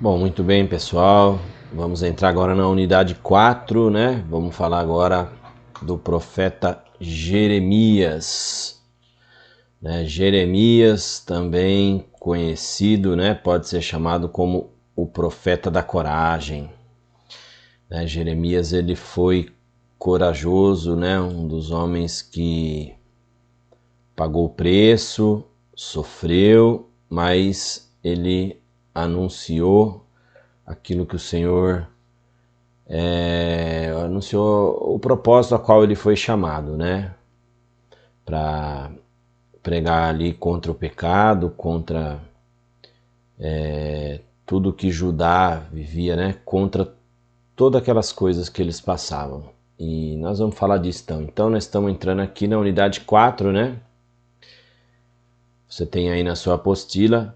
Bom, muito bem, pessoal. Vamos entrar agora na unidade 4, né? Vamos falar agora do profeta Jeremias. Jeremias, também conhecido, né? Pode ser chamado como o profeta da coragem. Jeremias, ele foi corajoso, né? Um dos homens que pagou o preço, sofreu, mas ele anunciou aquilo que o Senhor anunciou, o propósito a qual ele foi chamado, né? Para pregar ali contra o pecado, contra tudo que Judá vivia, né? Contra todas aquelas coisas que eles passavam. E nós vamos falar disso então. Então nós estamos entrando aqui na unidade 4, né? Você tem aí na sua apostila.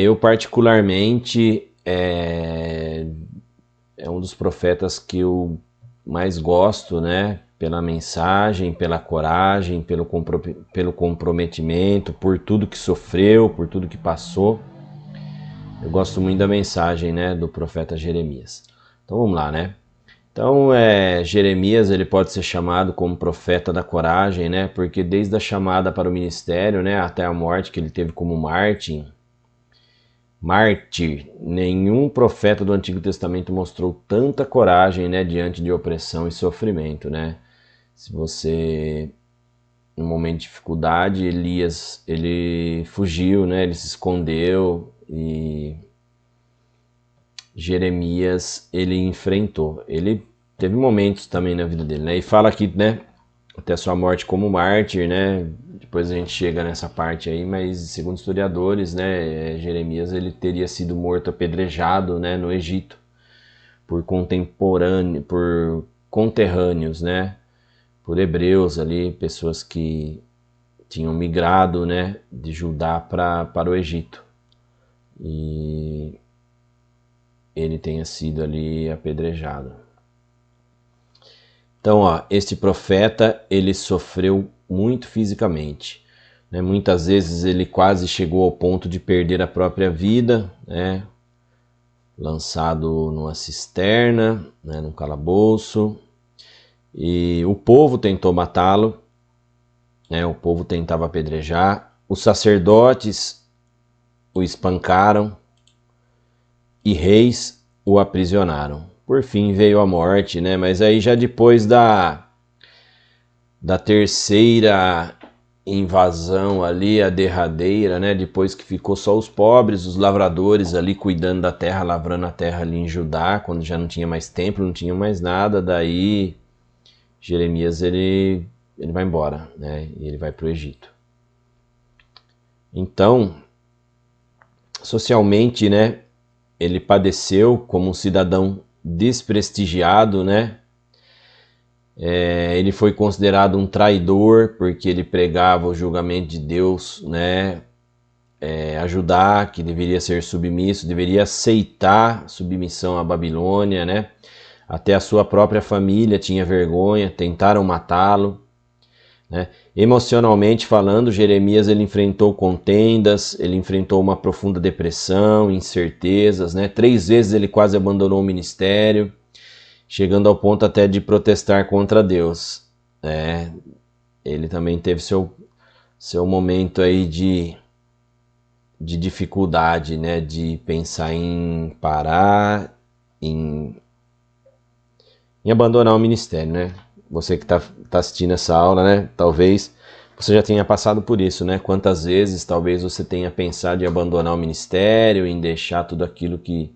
Eu particularmente é um dos profetas que eu mais gosto, né? Pela mensagem, pela coragem, pelo comprometimento, por tudo que sofreu, por tudo que passou. Eu gosto muito da mensagem, né, do profeta Jeremias. Então vamos lá, né? Então Jeremias, ele pode ser chamado como profeta da coragem, né? Porque desde a chamada para o ministério, né, até a morte que ele teve como mártir, nenhum profeta do Antigo Testamento mostrou tanta coragem, né, diante de opressão e sofrimento, né? Se você, no momento de dificuldade, Elias, ele fugiu, né? Ele se escondeu, e Jeremias, ele enfrentou. Ele teve momentos também na vida dele, né? E fala aqui, né, até sua morte como mártir, né? Depois a gente chega nessa parte aí, mas segundo historiadores, né, Jeremias, ele teria sido morto apedrejado, né, no Egito por conterrâneos, né, por hebreus ali, pessoas que tinham migrado, né, de Judá para o Egito. E ele tenha sido ali apedrejado. Então, este profeta, ele sofreu muito fisicamente, né? Muitas vezes ele quase chegou ao ponto de perder a própria vida, né? Lançado numa cisterna, né? Num calabouço, e o povo tentou matá-lo, né? O povo tentava apedrejar, os sacerdotes o espancaram e reis o aprisionaram. Por fim veio a morte, né? Mas aí já depois da terceira invasão ali, a derradeira, né? Depois que ficou só os pobres, os lavradores ali cuidando da terra, lavrando a terra ali em Judá, quando já não tinha mais templo, não tinha mais nada, daí Jeremias ele vai embora, né? E ele vai para o Egito. Então, socialmente, né? Ele padeceu como um cidadão desprestigiado, né? Ele foi considerado um traidor porque ele pregava o julgamento de Deus, né? Ajudar, que deveria ser submisso, deveria aceitar submissão à Babilônia, né? Até a sua própria família tinha vergonha, tentaram matá-lo, né? Emocionalmente falando, Jeremias ele enfrentou contendas, ele enfrentou uma profunda depressão, incertezas, né? 3 vezes ele quase abandonou o ministério, chegando ao ponto até de protestar contra Deus, né? Ele também teve seu momento aí de dificuldade, né? De pensar em parar, em abandonar o ministério, né? Você que tá assistindo essa aula, né? Talvez você já tenha passado por isso, né? Quantas vezes talvez você tenha pensado em abandonar o ministério, em deixar tudo aquilo que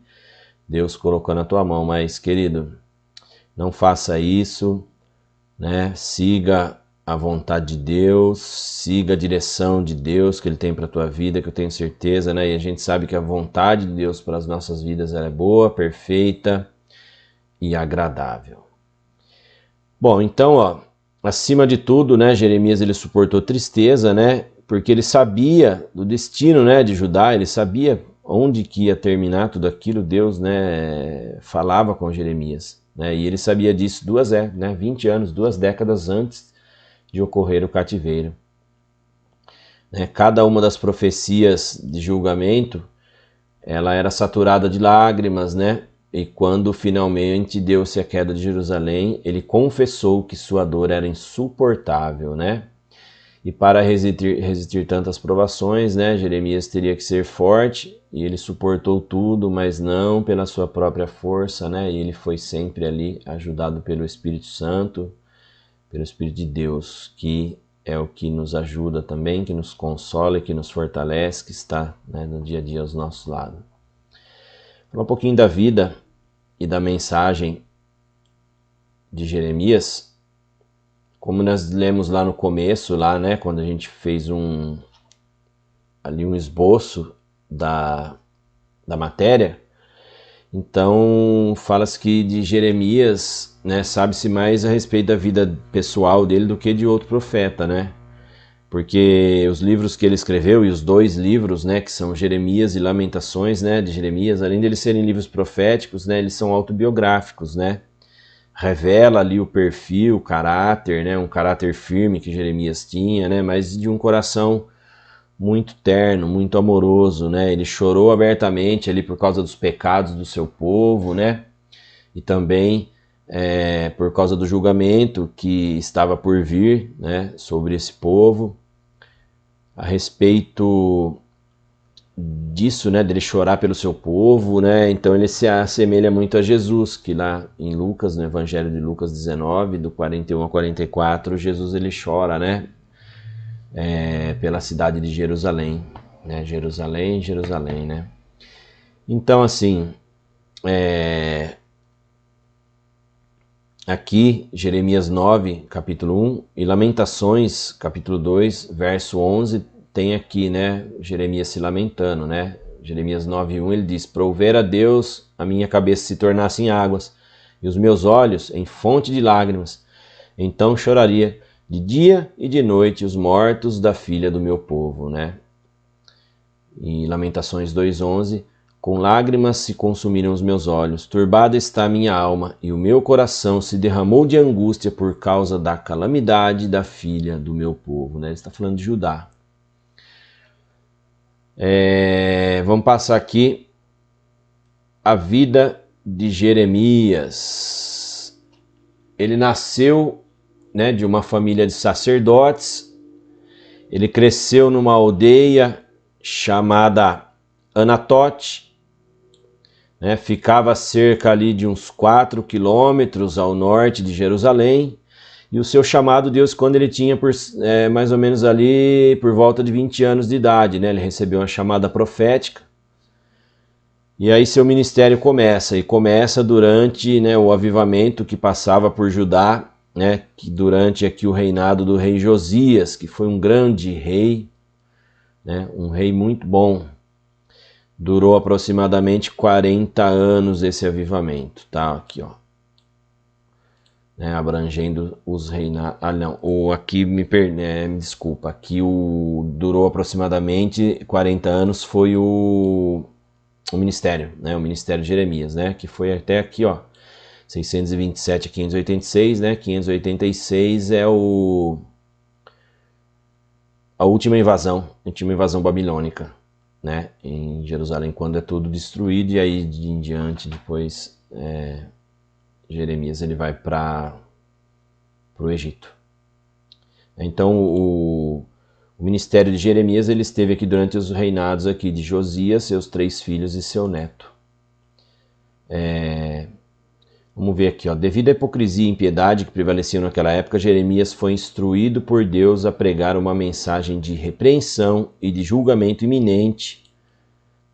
Deus colocou na tua mão, mas, querido, não faça isso, né? Siga a vontade de Deus, siga a direção de Deus que Ele tem para a tua vida, que eu tenho certeza, né? E a gente sabe que a vontade de Deus para as nossas vidas ela é boa, perfeita e agradável. Bom, então, acima de tudo, né, Jeremias ele suportou tristeza, né? Porque ele sabia do destino, né, de Judá, ele sabia onde que ia terminar tudo aquilo. Deus, né, falava com Jeremias, né? E ele sabia disso 20 anos, 2 décadas antes de ocorrer o cativeiro. Cada uma das profecias de julgamento ela era saturada de lágrimas, né? E quando finalmente deu-se a queda de Jerusalém, ele confessou que sua dor era insuportável, né? E para resistir tantas provações, né, Jeremias teria que ser forte, e ele suportou tudo, mas não pela sua própria força, né? E ele foi sempre ali ajudado pelo Espírito Santo, pelo Espírito de Deus, que é o que nos ajuda também, que nos consola e que nos fortalece, que está, né, no dia a dia aos nossos lados. Falar um pouquinho da vida e da mensagem de Jeremias. Como nós lemos lá no começo, lá, né, quando a gente fez um esboço da matéria, então fala-se que de Jeremias, né, sabe-se mais a respeito da vida pessoal dele do que de outro profeta, né? Porque os livros que ele escreveu, e os 2 livros, né, que são Jeremias e Lamentações, né, de Jeremias, além de eles serem livros proféticos, né, eles são autobiográficos, né? Revela ali o perfil, o caráter, né, um caráter firme que Jeremias tinha, né, mas de um coração muito terno, muito amoroso, né? Ele chorou abertamente ali por causa dos pecados do seu povo, né? E também por causa do julgamento que estava por vir, né, sobre esse povo. A respeito disso, né, dele chorar pelo seu povo, né? Então ele se assemelha muito a Jesus, que lá em Lucas, no Evangelho de Lucas 19, do 41 a 44, Jesus ele chora, né? Pela cidade de Jerusalém, né? Jerusalém, Jerusalém, né? Então, assim, aqui, Jeremias 9, capítulo 1, e Lamentações, capítulo 2, verso 11, tem aqui, né, Jeremias se lamentando, né? Jeremias 9:1, ele diz: "Prover a Deus a minha cabeça se tornasse em águas, e os meus olhos em fonte de lágrimas. Então choraria de dia e de noite os mortos da filha do meu povo", né? E Lamentações 2:11, "Com lágrimas se consumiram os meus olhos, turbada está a minha alma, e o meu coração se derramou de angústia por causa da calamidade da filha do meu povo", né? Ele está falando de Judá. Vamos passar aqui a vida de Jeremias. Ele nasceu, né, de uma família de sacerdotes. Ele cresceu numa aldeia chamada Anatote, né, ficava a cerca ali de uns 4 quilômetros ao norte de Jerusalém. E o seu chamado Deus quando ele tinha mais ou menos ali por volta de 20 anos de idade, né? Ele recebeu uma chamada profética. E aí seu ministério começa durante, né, o avivamento que passava por Judá, né, que durante aqui o reinado do rei Josias, que foi um grande rei, né, um rei muito bom. Durou aproximadamente 40 anos esse avivamento, tá? Aqui, ó. Né, abrangendo os reinados. Aqui me desculpa. Aqui durou aproximadamente 40 anos, foi o ministério, né? O ministério de Jeremias, né? Que foi até aqui, ó. 627 a 586, né? 586 é a última invasão babilônica, né? Em Jerusalém, quando é tudo destruído, e aí em diante depois. Jeremias ele vai para o Egito. Então o ministério de Jeremias ele esteve aqui durante os reinados aqui de Josias, seus 3 filhos e seu neto. Vamos ver aqui, ó. Devido à hipocrisia e impiedade que prevaleciam naquela época, Jeremias foi instruído por Deus a pregar uma mensagem de repreensão e de julgamento iminente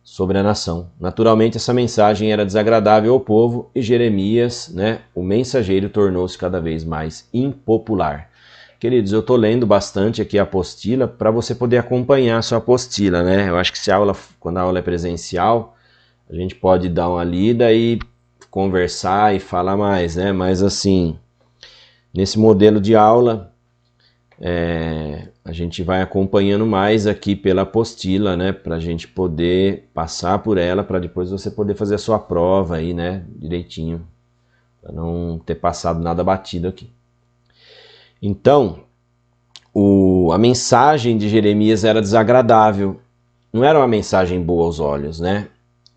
sobre a nação. Naturalmente, essa mensagem era desagradável ao povo e Jeremias, né, o mensageiro, tornou-se cada vez mais impopular. Queridos, eu estou lendo bastante aqui a apostila para você poder acompanhar a sua apostila, né? Eu acho que quando a aula é presencial, a gente pode dar uma lida e conversar e falar mais, né? Mas assim, nesse modelo de aula, a gente vai acompanhando mais aqui pela apostila, né, para a gente poder passar por ela, para depois você poder fazer a sua prova aí, né, direitinho, para não ter passado nada batido aqui. Então, a mensagem de Jeremias era desagradável, não era uma mensagem boa aos olhos, né?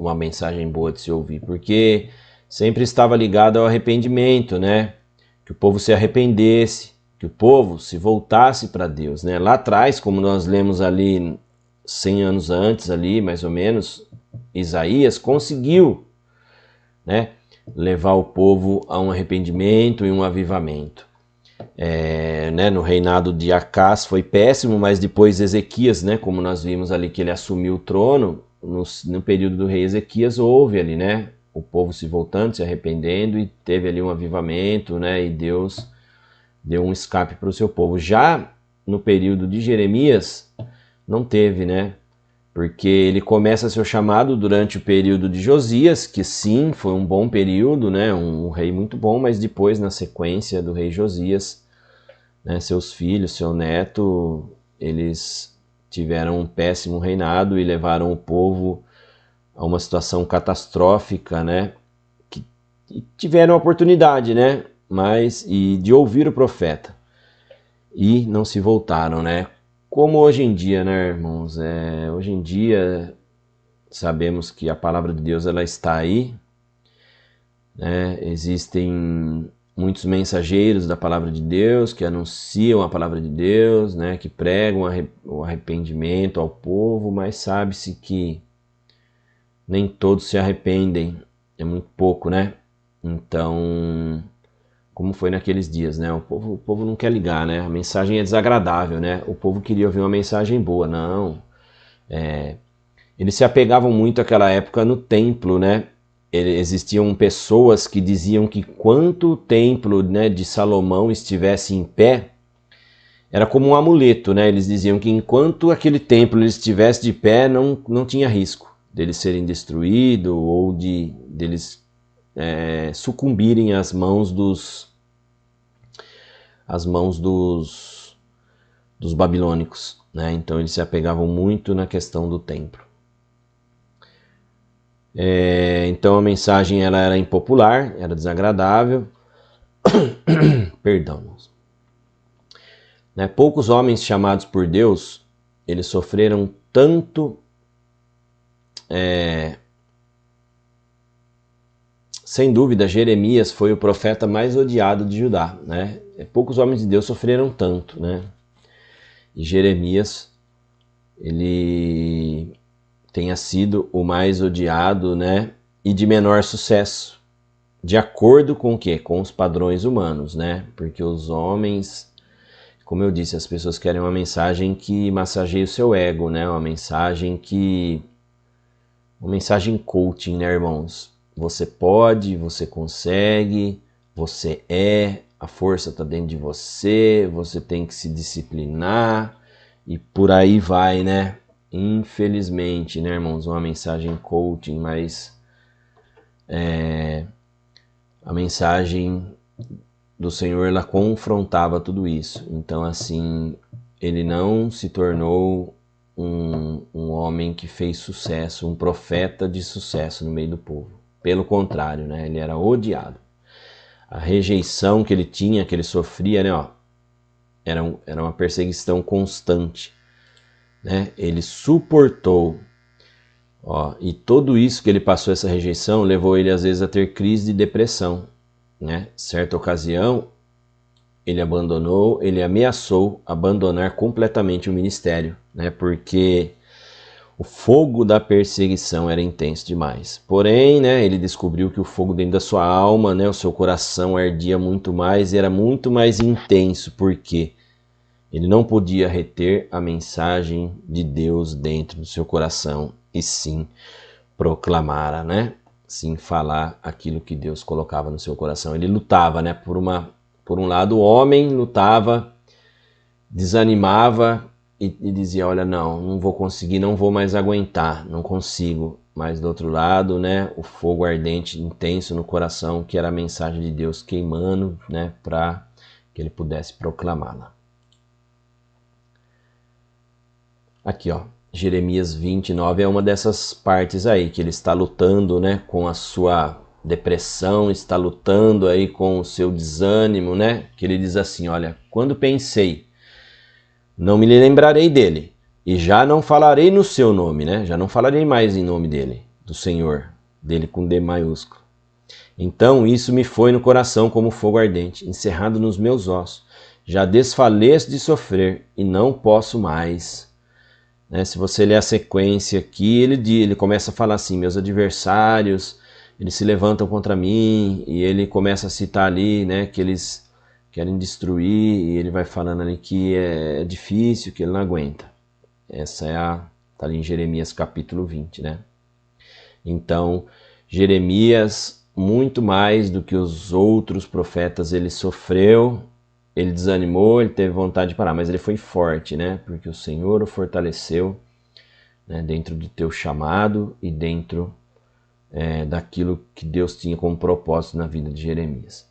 uma mensagem boa de se ouvir, porque sempre estava ligado ao arrependimento, né? Que o povo se arrependesse, que o povo se voltasse para Deus, né? Lá atrás, como nós lemos ali 100 anos antes, ali mais ou menos, Isaías conseguiu, né, levar o povo a um arrependimento e um avivamento. Né, no reinado de Acás foi péssimo, mas depois Ezequias, né, como nós vimos ali que ele assumiu o trono, no período do rei Ezequias houve ali, né, o povo se voltando, se arrependendo e teve ali um avivamento, né, e Deus deu um escape para o seu povo. Já no período de Jeremias não teve, né, porque ele começa seu chamado durante o período de Josias, que sim, foi um bom período, né, um rei muito bom, mas depois, na sequência do rei Josias, né, seus filhos, seu neto, eles tiveram um péssimo reinado e levaram o povo a uma situação catastrófica, né, que tiveram a oportunidade, né, e de ouvir o profeta, e não se voltaram, né. Como hoje em dia, né, irmãos? Hoje em dia sabemos que a palavra de Deus ela está aí, né? Existem muitos mensageiros da palavra de Deus que anunciam a palavra de Deus, né? Que pregam o arrependimento ao povo, mas sabe-se que nem todos se arrependem, é muito pouco, né? Então, como foi naqueles dias, né? O povo não quer ligar, né? A mensagem é desagradável, né? O povo queria ouvir uma mensagem boa, não. Eles se apegavam muito àquela época no templo, né? Existiam pessoas que diziam que quanto o templo, né, de Salomão estivesse em pé, era como um amuleto, né? Eles diziam que enquanto aquele templo estivesse de pé, não tinha risco deles serem destruídos ou deles sucumbirem às mãos dos babilônicos, né? Então eles se apegavam muito na questão do templo. Então a mensagem ela era impopular, era desagradável. Perdão. Né? Poucos homens chamados por Deus, eles sofreram tanto. Sem dúvida, Jeremias foi o profeta mais odiado de Judá, né? Poucos homens de Deus sofreram tanto, né? E Jeremias, ele tenha sido o mais odiado, né? E de menor sucesso, de acordo com o quê? Com os padrões humanos, né? Porque os homens, como eu disse, as pessoas querem uma mensagem que massageie o seu ego, né? Uma mensagem coaching, né, irmãos? Você pode, você consegue, você a força está dentro de você, você tem que se disciplinar e por aí vai, né? Infelizmente, né, irmãos? Uma mensagem coaching, mas a mensagem do Senhor, ela confrontava tudo isso. Então, assim, ele não se tornou um homem que fez sucesso, um profeta de sucesso no meio do povo. Pelo contrário, né? Ele era odiado. A rejeição que ele tinha, que ele sofria, né? Era uma perseguição constante, né? Ele suportou, e tudo isso que ele passou, essa rejeição, levou ele às vezes a ter crise de depressão, né? Certa ocasião, ele ameaçou abandonar completamente o ministério, né? Porque o fogo da perseguição era intenso demais. Porém, né, ele descobriu que o fogo dentro da sua alma, né, o seu coração ardia muito mais e era muito mais intenso, porque ele não podia reter a mensagem de Deus dentro do seu coração e sim proclamar, né? Sim falar aquilo que Deus colocava no seu coração. Ele lutava, né? Por um lado, o homem lutava, desanimava e dizia, olha, não vou conseguir, não vou mais aguentar, não consigo. Mas do outro lado, né, o fogo ardente, intenso no coração, que era a mensagem de Deus queimando, né, para que ele pudesse proclamá-la. Aqui, Jeremias 29 é uma dessas partes aí, que ele está lutando, né, com a sua depressão, está lutando aí com o seu desânimo, né, que ele diz assim, olha, quando pensei, não me lembrarei dele, e já não falarei no seu nome, né, já não falarei mais em nome dele, do Senhor, dele com D maiúsculo. Então isso me foi no coração como fogo ardente, encerrado nos meus ossos. Já desfaleço de sofrer e não posso mais. Se você ler a sequência aqui, ele começa a falar assim, meus adversários, eles se levantam contra mim, e ele começa a citar ali, que eles querem destruir, e ele vai falando ali que é difícil, que ele não aguenta. Essa tá ali em Jeremias capítulo 20, Então, Jeremias, muito mais do que os outros profetas, ele sofreu, ele desanimou, ele teve vontade de parar, mas ele foi forte, porque o Senhor o fortaleceu, dentro do teu chamado e dentro daquilo que Deus tinha como propósito na vida de Jeremias.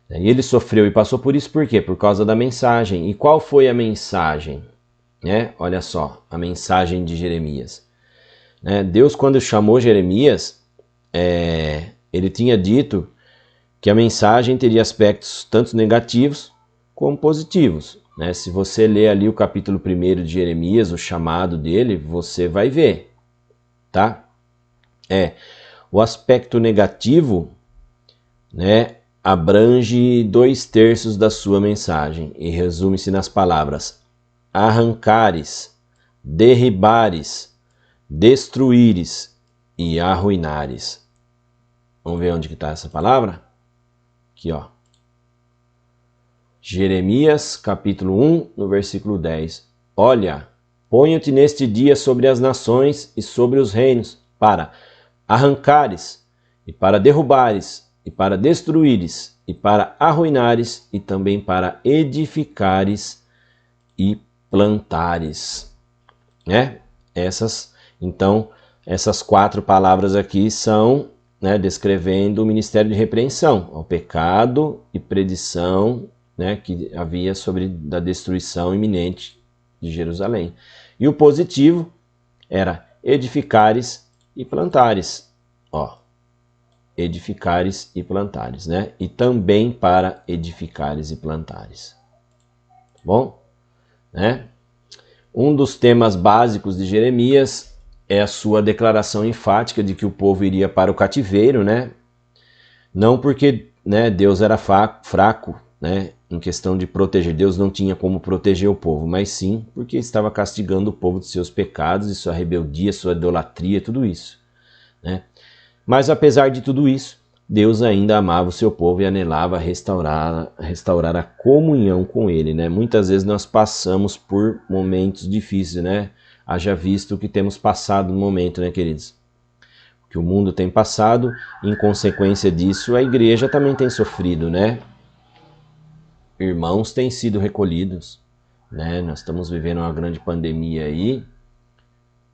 E ele sofreu e passou por isso por quê? Por causa da mensagem. E qual foi a mensagem? Olha só, a mensagem de Jeremias. Deus, quando chamou Jeremias, ele tinha dito que a mensagem teria aspectos tanto negativos como positivos. Se você ler ali o capítulo 1 de Jeremias, o chamado dele, você vai ver, tá? O aspecto negativo, abrange 2/3 da sua mensagem e resume-se nas palavras arrancares, derribares, destruíres e arruinares. Vamos ver onde que está essa palavra? Aqui, ó. Jeremias, capítulo 1, no versículo 10. Olha, ponho-te neste dia sobre as nações e sobre os reinos, para arrancares, e para derrubares, e para destruíres, e para arruinares, e também para edificares e plantares. Então, essas 4 palavras aqui são descrevendo o ministério de repreensão ao pecado e predição que havia da destruição iminente de Jerusalém. E o positivo era edificares e plantares. Edificares e plantares, E também para edificares e plantares. Bom, Um dos temas básicos de Jeremias é a sua declaração enfática de que o povo iria para o cativeiro, Não porque Deus era fraco, em questão de proteger. Deus não tinha como proteger o povo, mas sim porque estava castigando o povo de seus pecados, de sua rebeldia, sua idolatria, tudo isso. Mas apesar de tudo isso, Deus ainda amava o seu povo e anelava restaurar a comunhão com ele. Muitas vezes nós passamos por momentos difíceis, Haja visto o que temos passado no momento, queridos? O que o mundo tem passado, em consequência disso, a igreja também tem sofrido, Irmãos têm sido recolhidos, Nós estamos vivendo uma grande pandemia aí,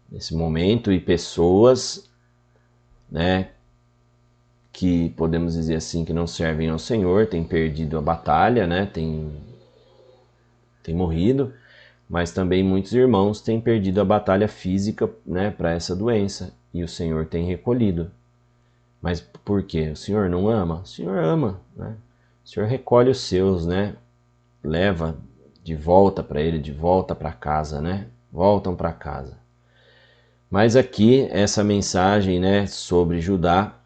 nesse momento, e pessoas, que podemos dizer assim, que não servem ao Senhor, têm perdido a batalha, têm morrido, mas também muitos irmãos têm perdido a batalha física, para essa doença, e o Senhor tem recolhido. Mas por quê? O Senhor não ama? O Senhor ama, O Senhor recolhe os seus, Leva de volta para Ele, de volta para casa, Voltam para casa. Mas aqui, essa mensagem, sobre Judá,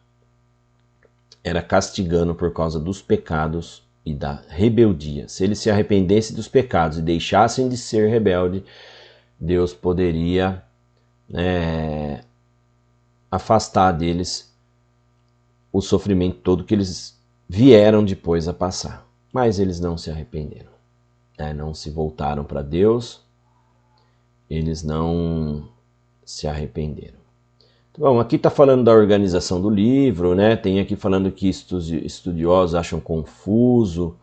era castigando por causa dos pecados e da rebeldia. Se eles se arrependessem dos pecados e deixassem de ser rebelde, Deus poderia afastar deles o sofrimento todo que eles vieram depois a passar. Mas eles não se arrependeram, não se voltaram para Deus, eles não se arrependeram. Bom, aqui está falando da organização do livro, tem aqui falando que estudiosos acham confuso,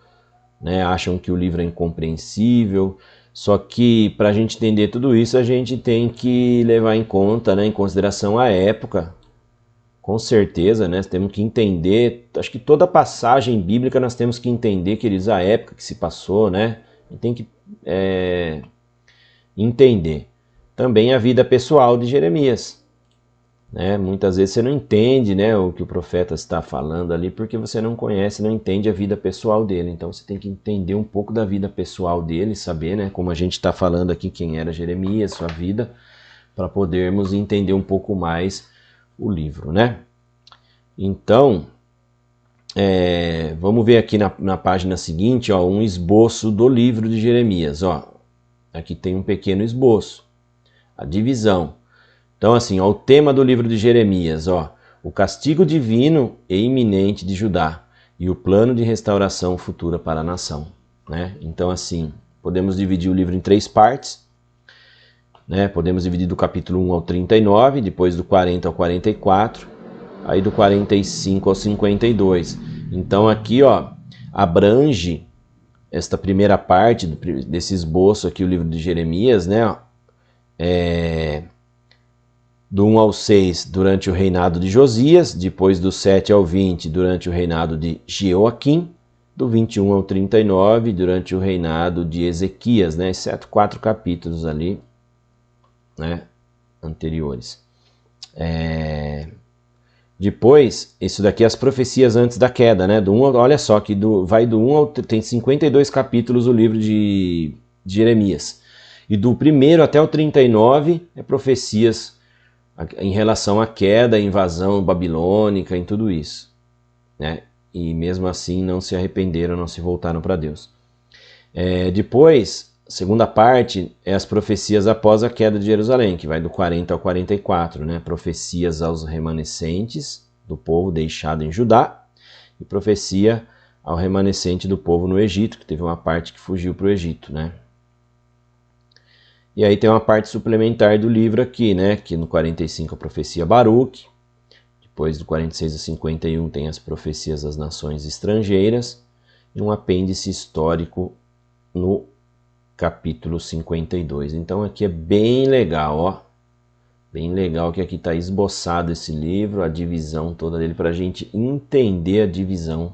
acham que o livro é incompreensível, só que para a gente entender tudo isso, a gente tem que levar em conta, em consideração a época, com certeza, temos que entender, acho que toda passagem bíblica nós temos que entender, queridos, a época que se passou, tem que entender. Também a vida pessoal de Jeremias. Muitas vezes você não entende o que o profeta está falando ali porque você não conhece, não entende a vida pessoal dele. Então você tem que entender um pouco da vida pessoal dele, saber, como a gente está falando aqui, quem era Jeremias, sua vida, para podermos entender um pouco mais o livro, né? Então, vamos ver aqui na página seguinte, ó, um esboço do livro de Jeremias. Ó. Aqui tem um pequeno esboço, a divisão. Então, assim, ó, o tema do livro de Jeremias, ó, o castigo divino e iminente de Judá e o plano de restauração futura para a nação. Né? Então, assim, podemos dividir o livro em 3 partes. Né? Podemos dividir do capítulo 1 ao 39, depois do 40 ao 44, aí do 45 ao 52. Então aqui, ó, abrange esta primeira parte desse esboço aqui, o livro de Jeremias, né? Do 1 ao 6 durante o reinado de Josias, depois do 7 ao 20 durante o reinado de Jeoaquim, do 21 ao 39 durante o reinado de Ezequias, né? Exceto 4 capítulos ali, né? Anteriores. Depois, isso daqui é as profecias antes da queda, né? Olha só, que vai do 1 ao... Tem 52 capítulos o livro de Jeremias. E do 1º até o 39 é profecias em relação à queda, à invasão babilônica, em tudo isso. Né? E mesmo assim não se arrependeram, não se voltaram para Deus. Depois, a segunda parte é as profecias após a queda de Jerusalém, que vai do 40 ao 44, né? Profecias aos remanescentes do povo deixado em Judá e profecia ao remanescente do povo no Egito, que teve uma parte que fugiu para o Egito, né? E aí tem uma parte suplementar do livro aqui, né? Que no 45 a profecia Baruque, depois do 46 a 51 tem as profecias das nações estrangeiras e um apêndice histórico no capítulo 52. Então aqui é bem legal, ó. Bem legal que aqui está esboçado esse livro, a divisão toda dele, para a gente entender a divisão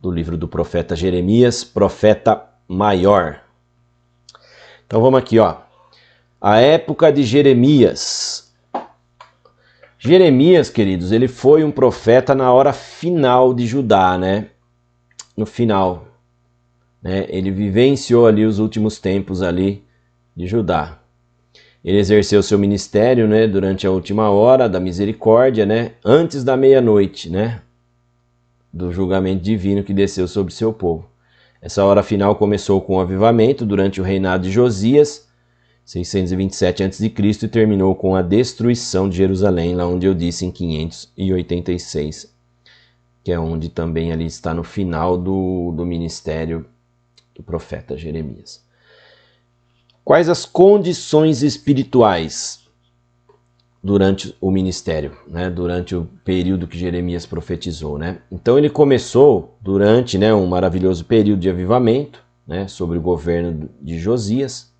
do livro do profeta Jeremias, profeta maior. Então vamos aqui, ó. A época de Jeremias. Jeremias, queridos, ele foi um profeta na hora final de Judá, né? No final. Né? Ele vivenciou ali os últimos tempos ali de Judá. Ele exerceu seu ministério, né, durante a última hora da misericórdia, né, antes da meia-noite, né, do julgamento divino que desceu sobre seu povo. Essa hora final começou com o avivamento durante o reinado de Josias, 627 a.C., e terminou com a destruição de Jerusalém, lá onde eu disse em 586, que é onde também ali está no final do ministério do profeta Jeremias. Quais as condições espirituais durante o ministério, né? Durante o período que Jeremias profetizou, né? Então ele começou durante, né, um maravilhoso período de avivamento, né, sobre o governo de Josias.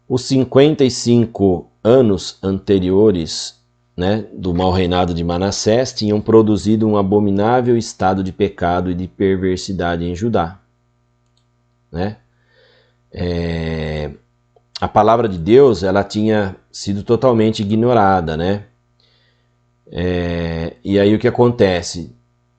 Os 55 anos anteriores, né, do mau reinado de Manassés tinham produzido um abominável estado de pecado e de perversidade em Judá. Né? A palavra de Deus ela tinha sido totalmente ignorada, né? E aí o que acontece?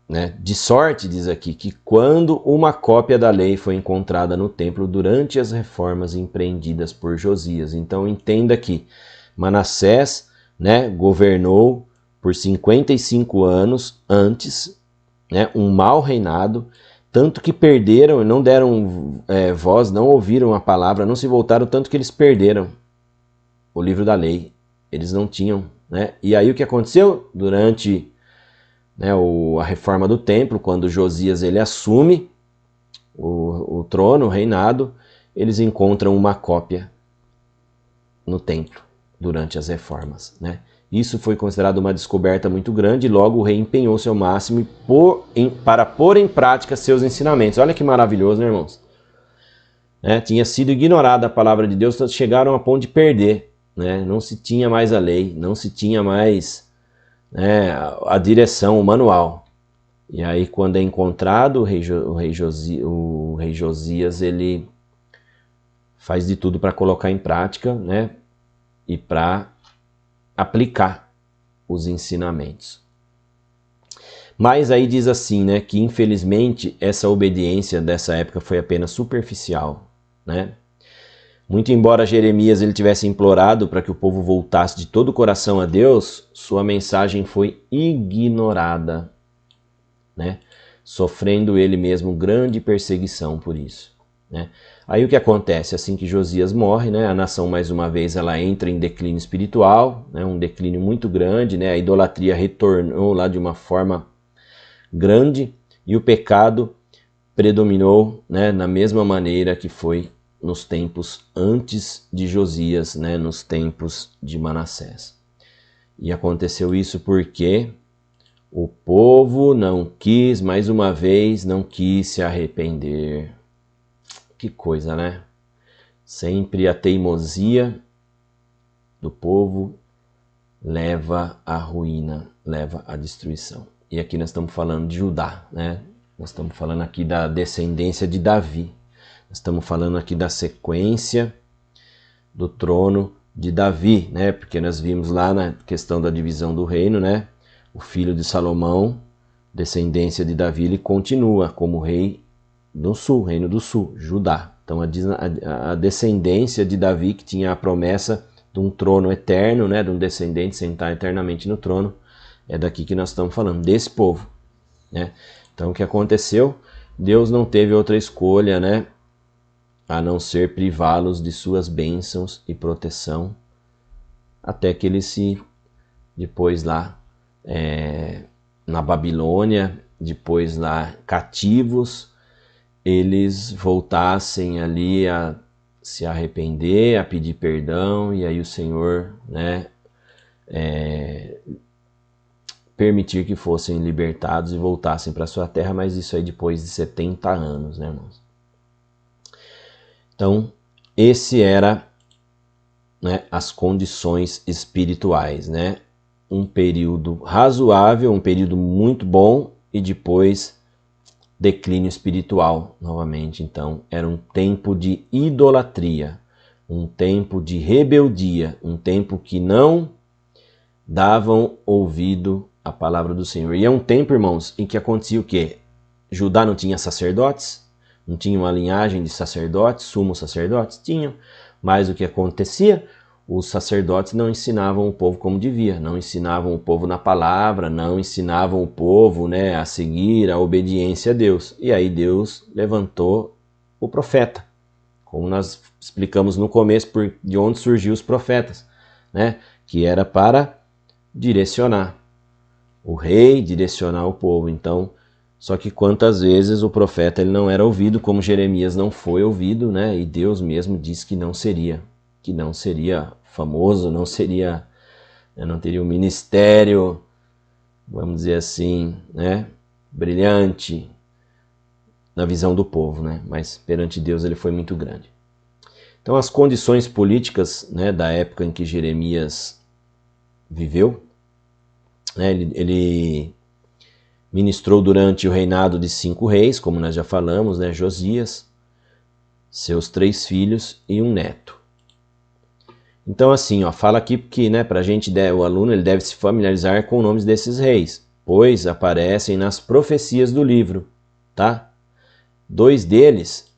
Né? De sorte, diz aqui, que quando uma cópia da lei foi encontrada no templo durante as reformas empreendidas por Josias. Então entenda que Manassés, né, governou por 55 anos antes, né, um mau reinado, tanto que perderam, não deram voz, não ouviram a palavra, não se voltaram, tanto que eles perderam o livro da lei. Eles não tinham, né? E aí o que aconteceu? Durante, né, a reforma do templo, quando Josias ele assume o trono, o reinado, eles encontram uma cópia no templo durante as reformas, né? Isso foi considerado uma descoberta muito grande e logo o rei empenhou-se ao máximo para pôr em prática seus ensinamentos. Olha que maravilhoso, né, irmãos? Tinha sido ignorada a palavra de Deus, chegaram a ponto de perder. Né? Não se tinha mais a lei, não se tinha mais, né, a direção, o manual. E aí quando é encontrado, o rei Josias ele faz de tudo para colocar em prática, né, e para aplicar os ensinamentos. Mas aí diz assim, né, que infelizmente essa obediência dessa época foi apenas superficial, né? Muito embora Jeremias ele tivesse implorado para que o povo voltasse de todo o coração a Deus, sua mensagem foi ignorada, né? Sofrendo ele mesmo grande perseguição por isso, né? Aí o que acontece? Assim que Josias morre, né, a nação mais uma vez ela entra em declínio espiritual, né, um declínio muito grande, né, a idolatria retornou lá de uma forma grande e o pecado predominou, né, na mesma maneira que foi nos tempos antes de Josias, né, nos tempos de Manassés. E aconteceu isso porque o povo não quis, mais uma vez, não quis se arrepender. Que coisa, né? Sempre a teimosia do povo leva à ruína, leva à destruição. E aqui nós estamos falando de Judá, né? Nós estamos falando aqui da descendência de Davi. Nós estamos falando aqui da sequência do trono de Davi, né? Porque nós vimos lá na questão da divisão do reino, né? O filho de Salomão, descendência de Davi, ele continua como rei do sul, reino do sul, Judá. Então a descendência de Davi, que tinha a promessa de um trono eterno, né, de um descendente sentar eternamente no trono, é daqui que nós estamos falando, desse povo, né? Então o que aconteceu? Deus não teve outra escolha, né, a não ser privá-los de suas bênçãos e proteção, até que eles se, depois lá na Babilônia, depois lá cativos, eles voltassem ali a se arrepender, a pedir perdão, e aí o Senhor, né, permitir que fossem libertados e voltassem para sua terra, mas isso aí depois de 70 anos, né, irmãos? Então, esse era, né, as condições espirituais, né? Um período razoável, um período muito bom, e depois declínio espiritual novamente. Então era um tempo de idolatria, um tempo de rebeldia, um tempo que não davam ouvido à palavra do Senhor. E é um tempo, irmãos, em que acontecia o quê? Judá não tinha sacerdotes, não tinha uma linhagem de sacerdotes, sumos sacerdotes? Tinham, mas o que acontecia? Os sacerdotes não ensinavam o povo como devia, não ensinavam o povo na palavra, não ensinavam o povo, né, a seguir a obediência a Deus. E aí Deus levantou o profeta, como nós explicamos no começo, de onde surgiu os profetas, né, que era para direcionar o rei, direcionar o povo. Então, só que quantas vezes o profeta ele não era ouvido, como Jeremias não foi ouvido, né, e Deus mesmo disse que não seria famoso, não teria um ministério, vamos dizer assim, né, brilhante na visão do povo, né, mas perante Deus ele foi muito grande. Então as condições políticas, né, da época em que Jeremias viveu, né, ele ministrou durante o reinado de 5 reis, como nós já falamos, né, Josias, seus 3 filhos e um neto. Então assim, ó, fala aqui que, né, para a gente, o aluno ele deve se familiarizar com os nomes desses reis, pois aparecem nas profecias do livro, tá? 2 deles,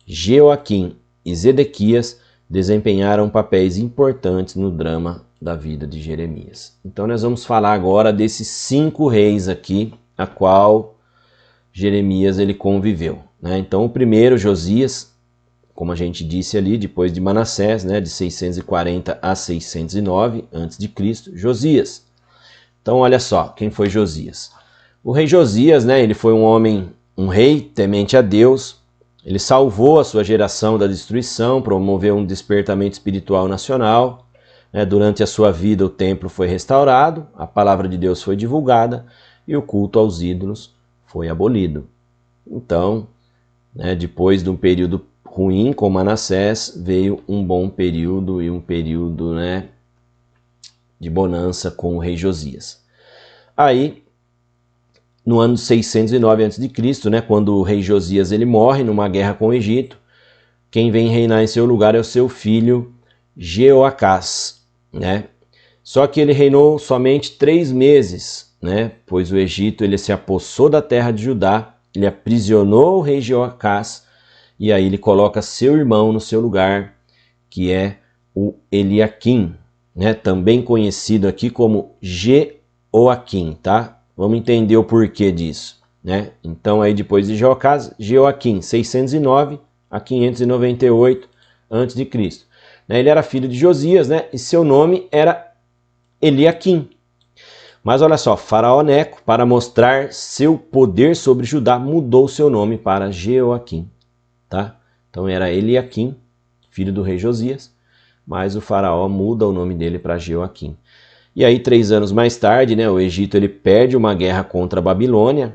Jeoaquim e Zedequias, desempenharam papéis importantes no drama da vida de Jeremias. Então nós vamos falar agora desses 5 reis aqui, a qual Jeremias ele conviveu, né? Então o primeiro, Josias, como a gente disse ali, depois de Manassés, né, de 640 a 609 a.C., Josias. Então olha só, quem foi Josias? O rei Josias, né, ele foi um rei temente a Deus. Ele salvou a sua geração da destruição, promoveu um despertamento espiritual nacional, né? Durante a sua vida o templo foi restaurado, a palavra de Deus foi divulgada e o culto aos ídolos foi abolido. Então, né, depois de um período ruim com Manassés, veio um bom período e um período, né, de bonança com o rei Josias. Aí, no ano 609 a.C., né, quando o rei Josias ele morre numa guerra com o Egito, quem vem reinar em seu lugar é o seu filho Jeoacás, né? Só que ele reinou somente 3 meses, né, pois o Egito ele se apossou da terra de Judá, ele aprisionou o rei Jeoacás, e aí ele coloca seu irmão no seu lugar, que é o Eliaquim, né? Também conhecido aqui como Jeoaquim, tá? Vamos entender o porquê disso, né? Então aí depois de Jeoacás, Jeoaquim, 609 a 598 a.C. Ele era filho de Josias, né? E seu nome era Eliaquim. Mas olha só, Faraó Neco, para mostrar seu poder sobre Judá, mudou seu nome para Jeoaquim, tá? Então era Eliaquim, filho do rei Josias, mas o faraó muda o nome dele para Jeoaquim. E aí 3 anos mais tarde, né, o Egito ele perde uma guerra contra a Babilônia,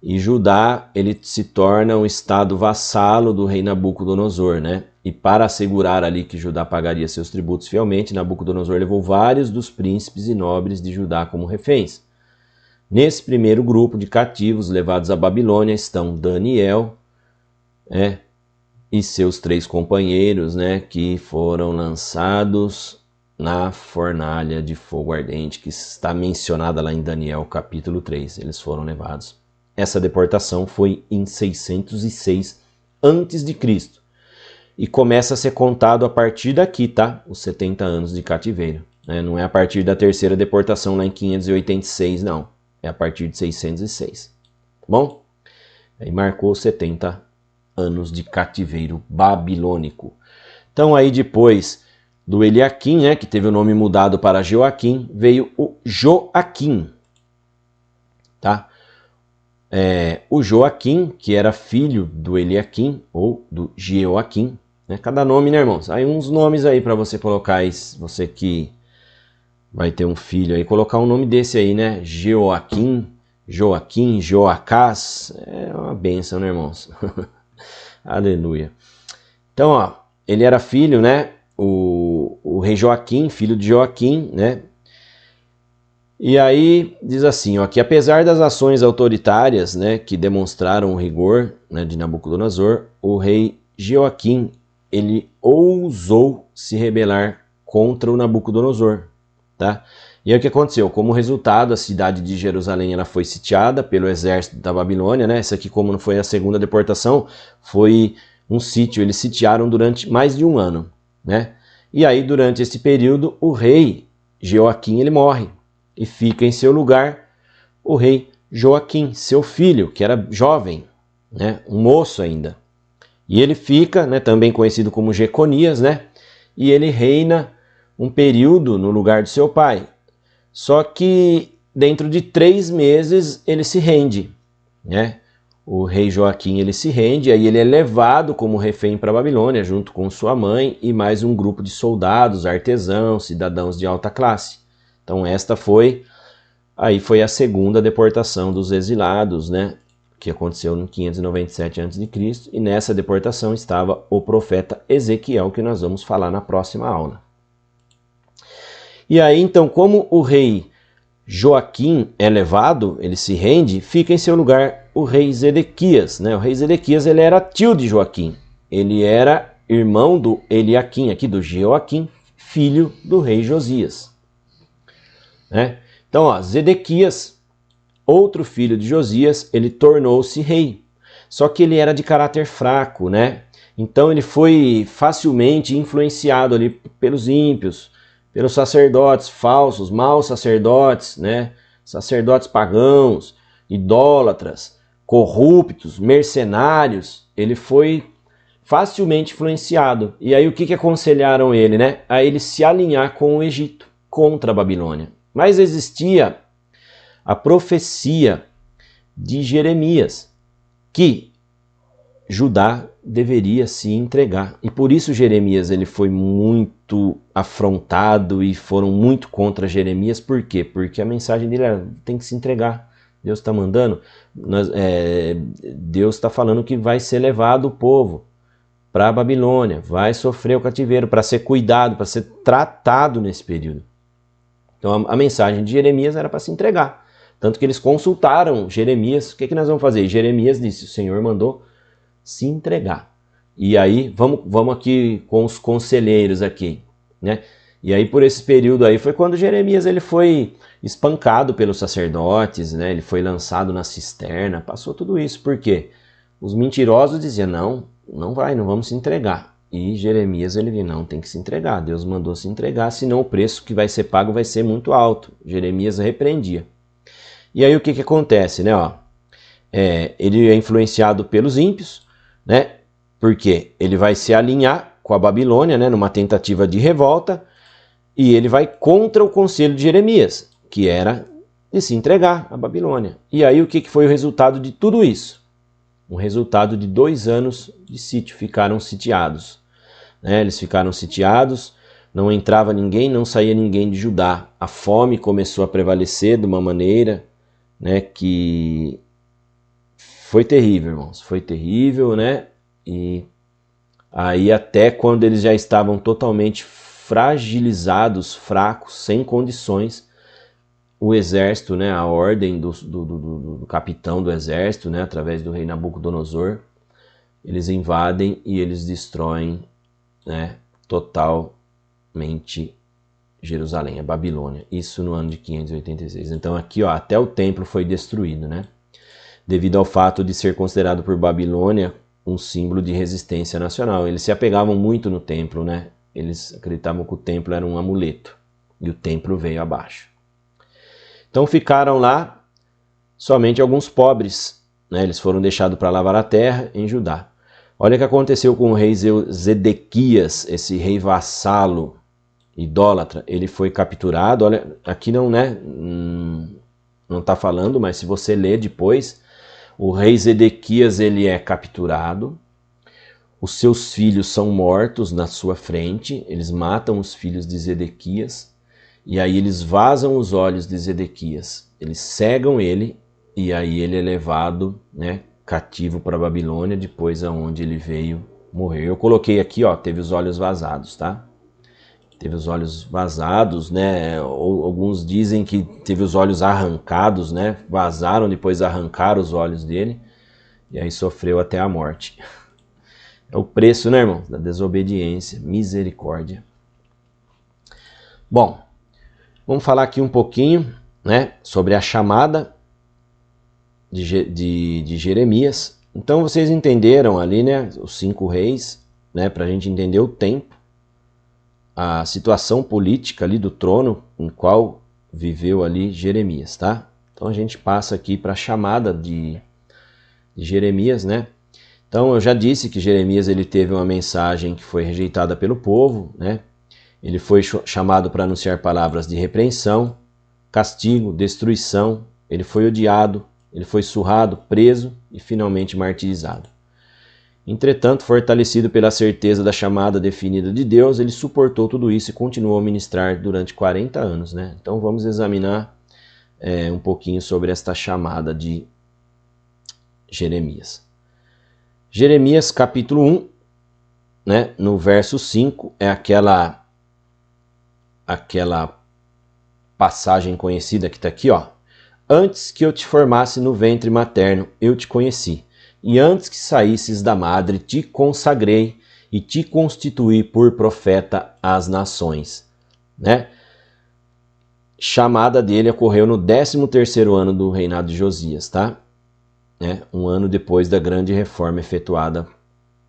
e Judá ele se torna um estado vassalo do rei Nabucodonosor, né? E para assegurar ali que Judá pagaria seus tributos fielmente, Nabucodonosor levou vários dos príncipes e nobres de Judá como reféns. Nesse primeiro grupo de cativos levados à Babilônia estão Daniel, e seus 3 companheiros, né, que foram lançados na fornalha de fogo ardente, que está mencionada lá em Daniel capítulo 3. Eles foram levados. Essa deportação foi em 606 a.C. e começa a ser contado a partir daqui, tá? Os 70 anos de cativeiro. Né? Não é a partir da terceira deportação lá em 586, não. É a partir de 606. Bom? Aí marcou 70 anos de cativeiro babilônico. Então aí depois do Eliaquim, né, que teve o nome mudado para Jeoaquim, veio o Joaquim. Tá? O Joaquim, que era filho do Eliaquim, ou do Jeoaquim, né? Cada nome, né, irmãos? Aí uns nomes aí para você colocar aí, você que vai ter um filho aí, colocar um nome desse aí, né? Jeoaquim, Joaquim, Joacás, é uma bênção, né, irmãos? Aleluia. Então, ó, ele era filho, né? O rei Joaquim, filho de Joaquim, né? E aí diz assim, ó, que apesar das ações autoritárias, né, que demonstraram o rigor, né, de Nabucodonosor, o rei Jeoaquim, ele ousou se rebelar contra o Nabucodonosor, tá? E aí o que aconteceu? Como resultado, a cidade de Jerusalém ela foi sitiada pelo exército da Babilônia, né? Essa aqui, como não foi a segunda deportação, foi um sítio. Eles sitiaram durante mais de 1 ano, né? E aí, durante esse período, o rei Jeoaquim, ele morre. E fica em seu lugar o rei Joaquim, seu filho, que era jovem, né? Um moço ainda. E ele fica, né, também conhecido como Jeconias, né? E ele reina um período no lugar de seu pai. Só que dentro de 3 meses ele se rende, né? O rei Joaquim ele se rende, aí ele é levado como refém para a Babilônia, junto com sua mãe e mais um grupo de soldados, artesãos, cidadãos de alta classe. Então esta foi a segunda deportação dos exilados, né? Que aconteceu em 597 a.C. E nessa deportação estava o profeta Ezequiel, que nós vamos falar na próxima aula. E aí, então, como o rei Joaquim é levado, ele se rende, fica em seu lugar o rei Zedequias, né? O rei Zedequias, ele era tio de Joaquim. Ele era irmão do Eliaquim, aqui do Jeoaquim, filho do rei Josias. Né? Então, ó, Zedequias, outro filho de Josias, ele tornou-se rei. Só que ele era de caráter fraco, né? Então ele foi facilmente influenciado ali pelos ímpios, pelos sacerdotes falsos, maus sacerdotes, né? Sacerdotes pagãos, idólatras, corruptos, mercenários. Ele foi facilmente influenciado. E aí o que aconselharam ele, né? A ele se alinhar com o Egito, contra a Babilônia. Mas existia a profecia de Jeremias, que Judá deveria se entregar. E por isso Jeremias ele foi muito afrontado e foram muito contra Jeremias. Por quê? Porque a mensagem dele era, tem que se entregar. Deus está mandando, Deus está falando que vai ser levado o povo para a Babilônia, vai sofrer o cativeiro, para ser cuidado, para ser tratado nesse período. Então a mensagem de Jeremias era para se entregar. Tanto que eles consultaram Jeremias, o que nós vamos fazer? E Jeremias disse, o Senhor mandou se entregar. E aí, vamos aqui com os conselheiros aqui, né? E aí por esse período aí foi quando Jeremias ele foi espancado pelos sacerdotes, né? Ele foi lançado na cisterna, passou tudo isso. Por quê? Os mentirosos diziam, não vamos se entregar. E Jeremias, ele não tem que se entregar. Deus mandou se entregar, senão o preço que vai ser pago vai ser muito alto. Jeremias repreendia. E aí o que acontece, né? Ele é influenciado pelos ímpios, né? Porque ele vai se alinhar com a Babilônia, né? Numa tentativa de revolta, e ele vai contra o conselho de Jeremias, que era de se entregar à Babilônia. E aí o que foi o resultado de tudo isso? Um resultado de 2 anos de sítio, ficaram sitiados. Eles ficaram sitiados, não entrava ninguém, não saía ninguém de Judá. A fome começou a prevalecer de uma maneira, né, que foi terrível, irmãos, foi terrível, né? E aí até quando eles já estavam totalmente fragilizados, fracos, sem condições, o exército, né, a ordem do capitão do exército, né, através do rei Nabucodonosor, eles invadem e eles destroem, né, totalmente Jerusalém, a Babilônia. Isso no ano de 586. Então aqui, ó, até o templo foi destruído, né? Devido ao fato de ser considerado por Babilônia um símbolo de resistência nacional. Eles se apegavam muito no templo, né? Eles acreditavam que o templo era um amuleto e o templo veio abaixo. Então ficaram lá somente alguns pobres, né? Eles foram deixados para lavar a terra em Judá. Olha o que aconteceu com o rei Zedequias, esse rei vassalo, idólatra. Ele foi capturado. Olha, aqui não, né? Não está falando, mas se você ler depois, o rei Zedequias, ele é capturado. Os seus filhos são mortos na sua frente. Eles matam os filhos de Zedequias. E aí eles vazam os olhos de Zedequias. Eles cegam ele. E aí ele é levado, né, cativo para a Babilônia, depois aonde ele veio morrer. Eu coloquei aqui, ó, teve os olhos vazados, tá? Teve os olhos vazados, né? Ou alguns dizem que teve os olhos arrancados, né? Vazaram, depois arrancaram os olhos dele. E aí sofreu até a morte. É o preço, né, irmão? Da desobediência, misericórdia. Bom, vamos falar aqui um pouquinho, né, sobre a chamada de Jeremias. Então vocês entenderam ali, né, os 5 reis, né, para a gente entender o tempo, a situação política ali do trono em qual viveu ali Jeremias, tá? Então a gente passa aqui para a chamada de Jeremias, né? Então eu já disse que Jeremias ele teve uma mensagem que foi rejeitada pelo povo, né? Ele foi chamado para anunciar palavras de repreensão, castigo, destruição. Ele foi odiado, ele foi surrado, preso e finalmente martirizado. Entretanto, fortalecido pela certeza da chamada definida de Deus, ele suportou tudo isso e continuou a ministrar durante 40 anos, né? Então vamos examinar um pouquinho sobre esta chamada de Jeremias. Jeremias capítulo 1, né, no verso 5, é aquela passagem conhecida que está aqui, ó. Antes que eu te formasse no ventre materno, eu te conheci. E antes que saísses da madre, te consagrei e te constituí por profeta às nações. Né? Chamada dele ocorreu no 13º ano do reinado de Josias, tá? Um ano depois da grande reforma efetuada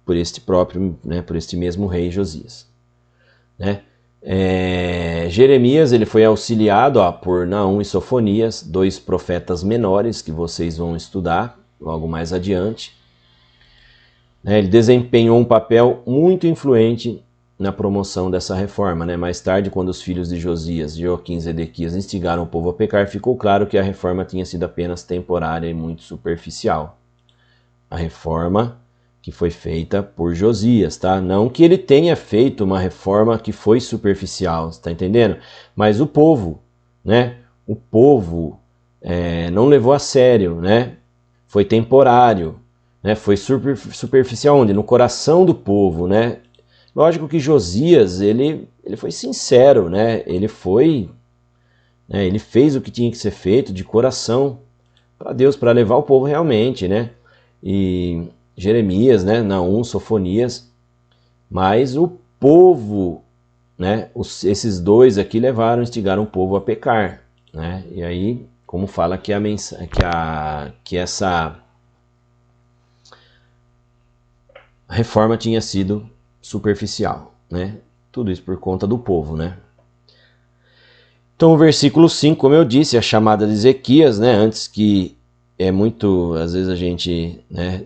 por este próprio, né, por este mesmo rei Josias. Né? Jeremias ele foi auxiliado por Naum e Sofonias, 2 profetas menores que vocês vão estudar logo mais adiante. Ele desempenhou um papel muito influente na promoção dessa reforma. Mais tarde, quando os filhos de Josias, Joaquim e Zedequias instigaram o povo a pecar, ficou claro que a reforma tinha sido apenas temporária e muito superficial. A reforma que foi feita por Josias, tá? Não que ele tenha feito uma reforma que foi superficial, está entendendo? Mas o povo, né? O povo não levou a sério, né? Foi temporário, né? Foi superficial onde? No coração do povo, né? Lógico que Josias, ele foi sincero, né? Ele fez o que tinha que ser feito de coração para Deus, para levar o povo realmente, né? E Jeremias, né? Naum, Sofonias, mas o povo, né? Esses 2 aqui instigaram o povo a pecar, né? E aí, como fala que essa reforma tinha sido superficial, né? Tudo isso por conta do povo, né? Então o versículo 5, como eu disse, a chamada de Ezequias, né? Antes que é muito, às vezes a gente, né?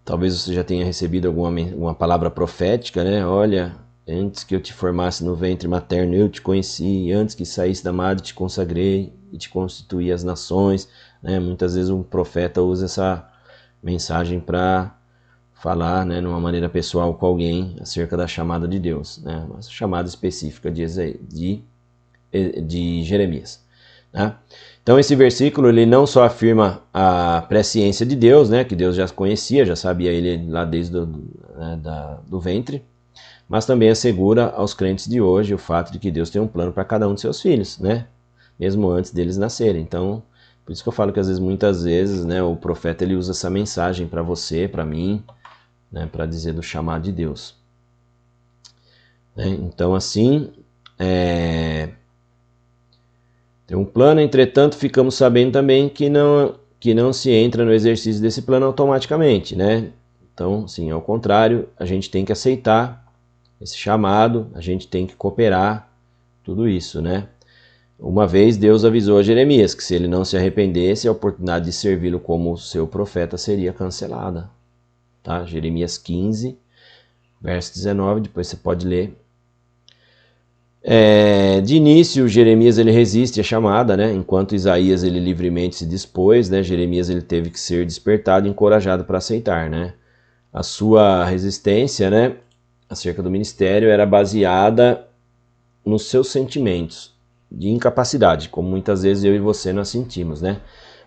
Talvez você já tenha recebido alguma palavra profética, né? Olha, antes que eu te formasse no ventre materno, eu te conheci, antes que saísse da madre, te consagrei e te constituí as nações, né? Muitas vezes um profeta usa essa mensagem para falar, né, de uma maneira pessoal com alguém acerca da chamada de Deus, né? Uma chamada específica de Jeremias, né? Então esse versículo ele não só afirma a presciência de Deus, né, que Deus já conhecia, já sabia ele lá desde do ventre, mas também assegura aos crentes de hoje o fato de que Deus tem um plano para cada um de seus filhos, né, mesmo antes deles nascerem. Então, por isso que eu falo que às vezes, muitas vezes, né, o profeta ele usa essa mensagem para você, para mim, né, para dizer do chamado de Deus. Né? Então assim, tem um plano, entretanto, ficamos sabendo também que não se entra no exercício desse plano automaticamente, né? Então, sim, ao contrário, a gente tem que aceitar esse chamado, a gente tem que cooperar, tudo isso, né? Uma vez Deus avisou a Jeremias que se ele não se arrependesse, a oportunidade de servi-lo como seu profeta seria cancelada. Tá? Jeremias 15, verso 19, depois você pode ler. De início, Jeremias ele resiste à chamada, né? Enquanto Isaías ele livremente se dispôs, né? Jeremias ele teve que ser despertado e encorajado para aceitar, né? A sua resistência, né, acerca do ministério era baseada nos seus sentimentos de incapacidade, como muitas vezes eu e você nós sentimos, né?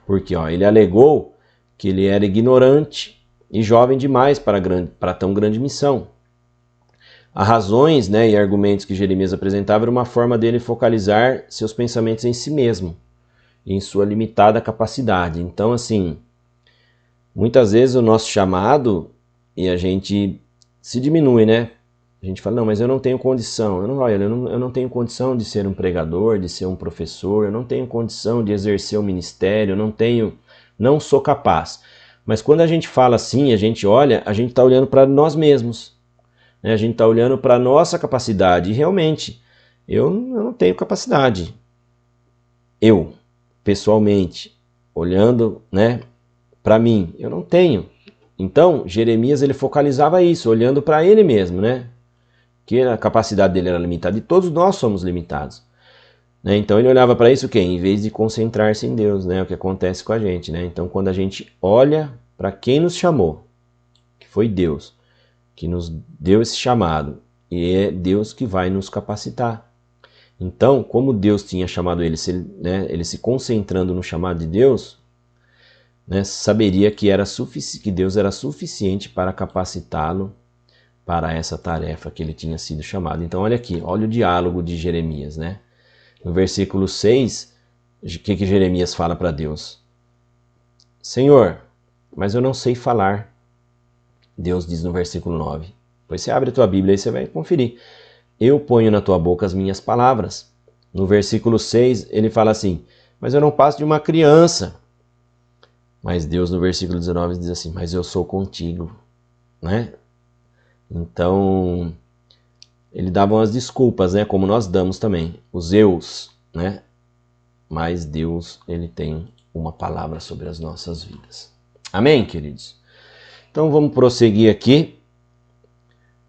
Porque ele alegou que ele era ignorante e jovem demais para tão grande missão. As razões, né, e argumentos que Jeremias apresentava era uma forma dele focalizar seus pensamentos em si mesmo, em sua limitada capacidade. Então, assim, muitas vezes o nosso chamado, e a gente se diminui, né? A gente fala, não, mas eu não tenho condição, eu não tenho condição de ser um pregador, de ser um professor, eu não tenho condição de exercer o ministério, não sou capaz. Mas quando a gente fala assim, a gente olha, a gente está olhando para nós mesmos. A gente está olhando para a nossa capacidade e realmente, eu não tenho capacidade. Eu, pessoalmente, olhando, né, para mim, eu não tenho. Então, Jeremias ele focalizava isso, olhando para ele mesmo, né? Que a capacidade dele era limitada e todos nós somos limitados. Né? Então ele olhava para isso o quê? Em vez de concentrar-se em Deus, né? O que acontece com a gente, né? Então quando a gente olha para quem nos chamou, que foi Deus, que nos deu esse chamado, e é Deus que vai nos capacitar. Então, como Deus tinha chamado ele, ele se concentrando no chamado de Deus, né, saberia que Deus era suficiente para capacitá-lo para essa tarefa que ele tinha sido chamado. Então, olha aqui, olha o diálogo de Jeremias, né? No versículo 6, o que Jeremias fala para Deus? Senhor, mas eu não sei falar. Deus diz no versículo 9. Depois você abre a tua Bíblia e você vai conferir. Eu ponho na tua boca as minhas palavras. No versículo 6, ele fala assim, mas eu não passo de uma criança. Mas Deus, no versículo 19, diz assim, mas eu sou contigo. Né? Então, ele dava umas desculpas, né? Como nós damos também. Os eus, né? Mas Deus, ele tem uma palavra sobre as nossas vidas. Amém, queridos? Então vamos prosseguir aqui,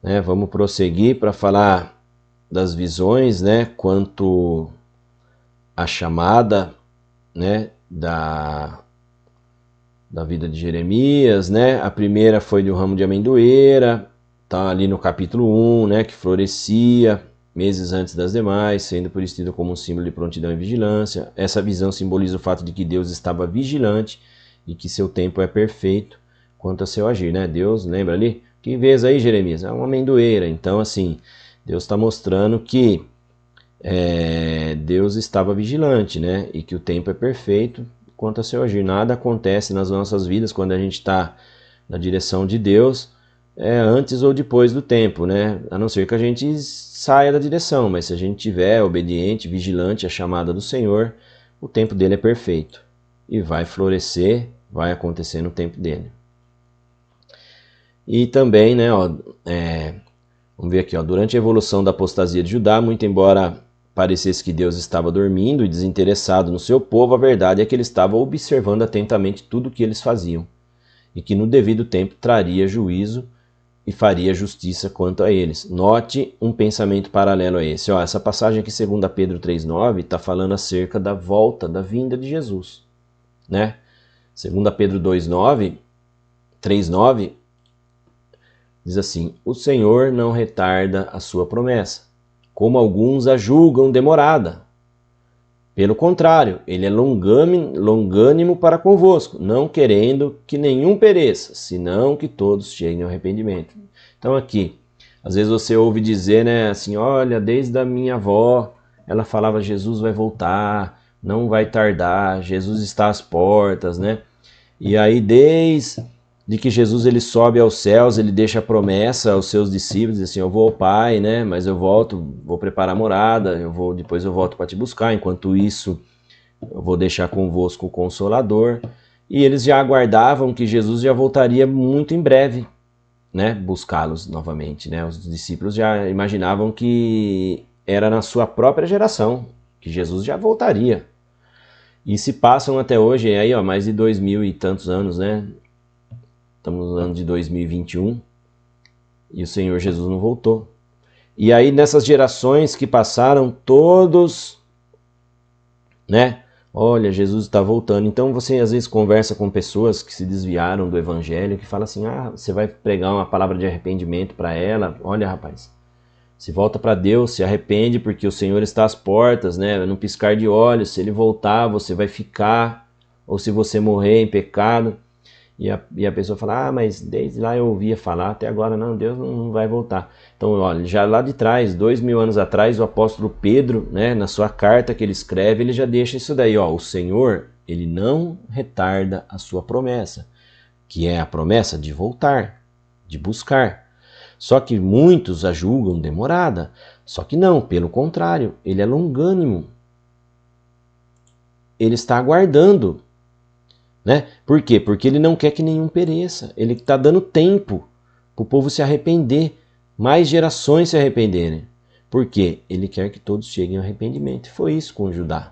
né? Vamos prosseguir para falar das visões, né? Quanto à chamada, né? Da vida de Jeremias, né? A primeira foi do ramo de amendoeira, tá ali no capítulo 1, né? Que florescia meses antes das demais, sendo por isso tido como um símbolo de prontidão e vigilância. Essa visão simboliza o fato de que Deus estava vigilante e que seu tempo é perfeito quanto a seu agir, né? Deus, lembra ali? Que vês aí, Jeremias? É uma amendoeira. Então, assim, Deus está mostrando que Deus estava vigilante, né? E que o tempo é perfeito quanto a seu agir. Nada acontece nas nossas vidas quando a gente está na direção de Deus, antes ou depois do tempo, né? A não ser que a gente saia da direção, mas se a gente estiver obediente, vigilante à chamada do Senhor, o tempo dele é perfeito e vai florescer, vai acontecer no tempo dele. E também, né, Vamos ver aqui, ó. Durante a evolução da apostasia de Judá, muito embora parecesse que Deus estava dormindo e desinteressado no seu povo, a verdade é que ele estava observando atentamente tudo o que eles faziam e que no devido tempo traria juízo e faria justiça quanto a eles. Note um pensamento paralelo a esse. Ó, essa passagem aqui, 2 Pedro 3,9, está falando acerca da volta, da vinda de Jesus. Né? 2 Pedro 3,9, diz assim: o Senhor não retarda a sua promessa, como alguns a julgam demorada. Pelo contrário, ele é longânimo para convosco, não querendo que nenhum pereça, senão que todos cheguem ao arrependimento. Então aqui, às vezes você ouve dizer, né, assim, olha, desde a minha avó, ela falava, Jesus vai voltar, não vai tardar, Jesus está às portas, né? E aí, desde que Jesus ele sobe aos céus, ele deixa a promessa aos seus discípulos, assim, eu vou ao Pai, né? Mas eu volto, vou preparar a morada, depois eu volto para te buscar. Enquanto isso, eu vou deixar convosco o Consolador. E eles já aguardavam que Jesus já voltaria muito em breve, né? Buscá-los novamente, né? Os discípulos já imaginavam que era na sua própria geração, que Jesus já voltaria. E se passam até hoje, aí, ó, mais de 2000 e tantos anos, né? Estamos no ano de 2021 e o Senhor Jesus não voltou. E aí nessas gerações que passaram, todos, né? Olha, Jesus está voltando. Então você às vezes conversa com pessoas que se desviaram do evangelho, que fala assim, você vai pregar uma palavra de arrependimento para ela. Olha, rapaz, se volta para Deus, se arrepende porque o Senhor está às portas, né? Num piscar de olhos, se Ele voltar, você vai ficar, ou se você morrer em pecado. E a pessoa fala, mas desde lá eu ouvia falar, até agora não, Deus não vai voltar. Então, olha, já lá de trás, 2000 anos atrás, o apóstolo Pedro, né, na sua carta que ele escreve, ele já deixa isso daí, ó, o Senhor, ele não retarda a sua promessa, que é a promessa de voltar, de buscar. Só que muitos a julgam demorada, só que não, pelo contrário, ele é longânimo. Ele está aguardando. Né? Por quê? Porque ele não quer que nenhum pereça. Ele está dando tempo para o povo se arrepender, mais gerações se arrependerem. Por quê? Ele quer que todos cheguem ao arrependimento. E foi isso com Judá.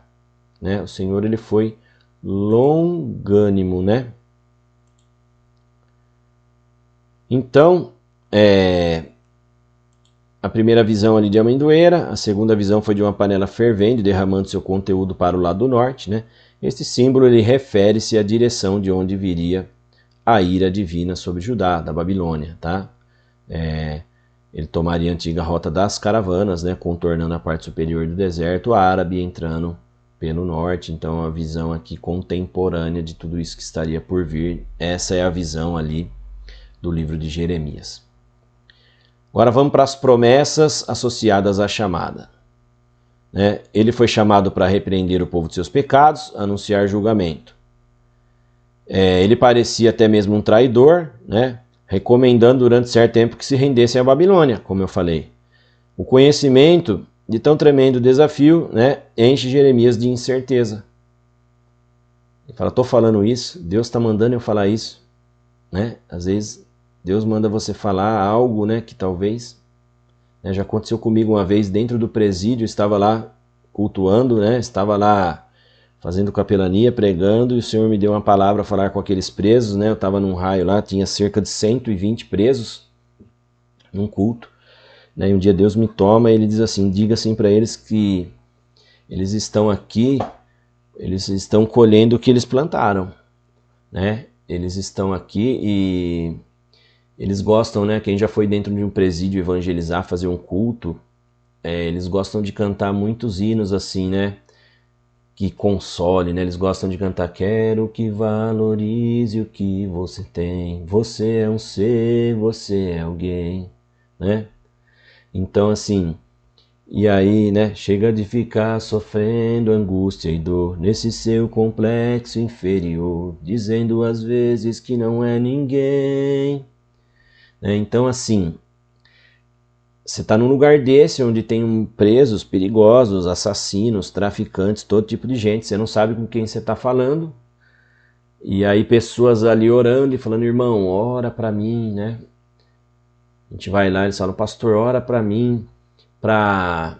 Né? O Senhor ele foi longânimo. Né? Então, a primeira visão ali de amendoeira, a segunda visão foi de uma panela fervendo, derramando seu conteúdo para o lado norte, né? Este símbolo ele refere-se à direção de onde viria a ira divina sobre Judá, da Babilônia, tá? Ele tomaria a antiga rota das caravanas, né? Contornando a parte superior do deserto árabe, entrando pelo norte. Então a visão aqui contemporânea de tudo isso que estaria por vir, essa é a visão ali do livro de Jeremias. Agora vamos para as promessas associadas à chamada. Né? Ele foi chamado para repreender o povo de seus pecados, anunciar julgamento. Ele parecia até mesmo um traidor, né? Recomendando durante certo tempo que se rendessem à Babilônia, como eu falei. O conhecimento de tão tremendo desafio, né, enche Jeremias de incerteza. Ele fala, estou falando isso, Deus está mandando eu falar isso. Né? Às vezes Deus manda você falar algo, né, que talvez... Já aconteceu comigo uma vez dentro do presídio, estava lá cultuando, né? Estava lá fazendo capelania, pregando, e o Senhor me deu uma palavra a falar com aqueles presos, né? Eu estava num raio lá, tinha cerca de 120 presos num culto. Né? E um dia Deus me toma e ele diz assim, diga assim para eles que eles estão aqui, eles estão colhendo o que eles plantaram. Né? Eles estão aqui e... eles gostam, né? Quem já foi dentro de um presídio evangelizar, fazer um culto, eles gostam de cantar muitos hinos assim, né? Que console, né? Eles gostam de cantar, quero que valorize o que você tem, você é um ser, você é alguém, né? Então assim, e aí, né? Chega de ficar sofrendo angústia e dor nesse seu complexo inferior, dizendo às vezes que não é ninguém. Então assim, você está num lugar desse onde tem presos perigosos, assassinos, traficantes, todo tipo de gente, você não sabe com quem você está falando, e aí pessoas ali orando e falando, irmão, ora para mim, né? A gente vai lá e eles falam, pastor, ora para mim, para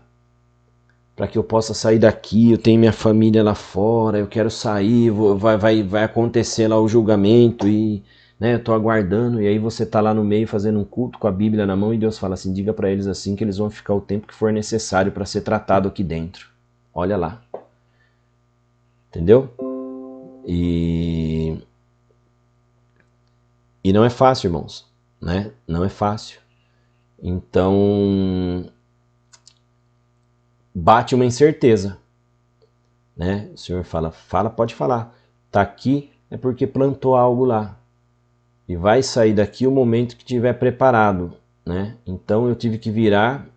que eu possa sair daqui, eu tenho minha família lá fora, eu quero sair, vai acontecer lá o julgamento e, né, eu tô aguardando. E aí você tá lá no meio fazendo um culto com a Bíblia na mão e Deus fala assim, diga para eles assim que eles vão ficar o tempo que for necessário para ser tratado aqui dentro. Olha lá. Entendeu? E não é fácil, irmãos, né? Não é fácil. Então, bate uma incerteza, né? O Senhor fala, pode falar. Tá aqui é porque plantou algo lá. E vai sair daqui o momento que tiver preparado, né? Então eu tive que virar,